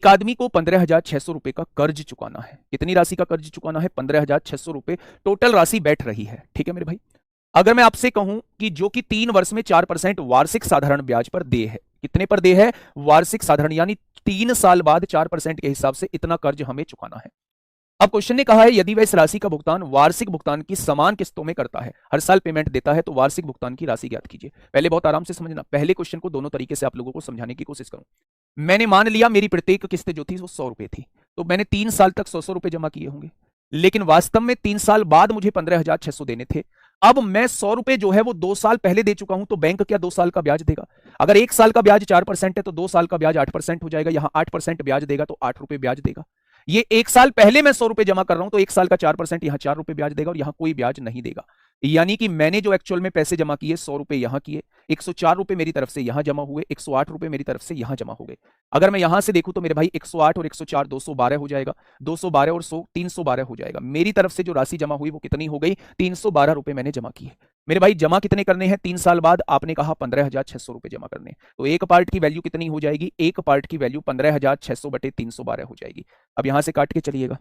एक आदमी को 15,600 रुपए का कर्ज चुकाना है। कितनी राशि का कर्ज चुकाना है? 15,600 रुपए टोटल राशि बैठ रही है। ठीक है मेरे भाई। अगर मैं आपसे कहूं कि जो कि 3 वर्ष में 4% वार्षिक साधारण ब्याज पर दे है, कितने पर दे है? वार्षिक साधारण, यानी 3 साल बाद 4% के हिसाब से इतना कर्ज हमें चुकाना है। अब क्वेश्चन ने कहा है यदि वह इस राशि का भुगतान वार्षिक भुगतान की समान किस्तों में करता है, हर साल पेमेंट देता है, तो वार्षिक भुगतान की राशि ज्ञात कीजिए। पहले बहुत आराम से समझना, पहले क्वेश्चन को दोनों तरीके से आप लोगों को समझाने की कोशिश करूं। मैंने मान लिया मेरी प्रत्येक किस्त जो थी वो 100 रुपए थी, तो मैंने 3 साल तक 100 रुपए जमा किए होंगे, लेकिन वास्तव में 3 साल बाद मुझे 15,600 देने थे। अब मैं 100 रुपए जो है वो 2 साल पहले दे चुका हूं, तो बैंक क्या 2 साल का ब्याज देगा? अगर 1 साल का ब्याज 4% है तो 2 साल का ब्याज 8% हो जाएगा। यहां 8% ब्याज देगा तो 8 रुपए ब्याज देगा। ये 1 साल पहले मैं 100 रुपए जमा कर रहा हूं, तो 1 साल का 4%, यहां 4 रुपए ब्याज देगा और यहां कोई ब्याज नहीं देगा। यानी कि मैंने जो एक्चुअल में पैसे जमा किए 100 रुपए यहां किए, 104 रुपए मेरी तरफ से यहां जमा हुए, 108 रुपए मेरी तरफ से यहां जमा हो गए। अगर मैं यहां से देखूं तो मेरे भाई 108 और 104 212 हो जाएगा, 212 और 100 312 हो जाएगा। मेरी तरफ से जो राशि जमा हुई वो कितनी हो गई? 312 रुपए मैंने जमा किए। मेरे भाई जमा कितने करने हैं? 3 साल बाद आपने कहा 15,600 रुपए जमा करने, तो एक पार्ट की वैल्यू कितनी हो जाएगी? एक पार्ट की वैल्यू 15,600 बटे 312 हो जाएगी। अब यहां से काट के चलिएगा,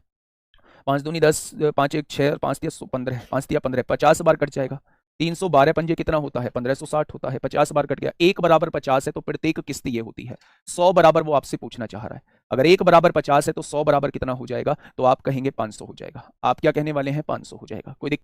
5 दूनी 10, 5 1 6 और 5 तिया 15, 5 तिया 15, 50 बार कट जाएगा। 312 पंजे कितना होता है? 1560 होता है। 50 बार कट गया। 1 बराबर 50 है तो प्रत्येक किस्त ये होती है। 100 बराबर वो आपसे पूछना चाह रहा है। अगर 1 बराबर 50 है तो 100 बराबर कितना हो जाएगा? तो आप कहेंगे 500 हो जाएगा। आप क्या कहने वाले हैं? 500 हो जाएगा। कोई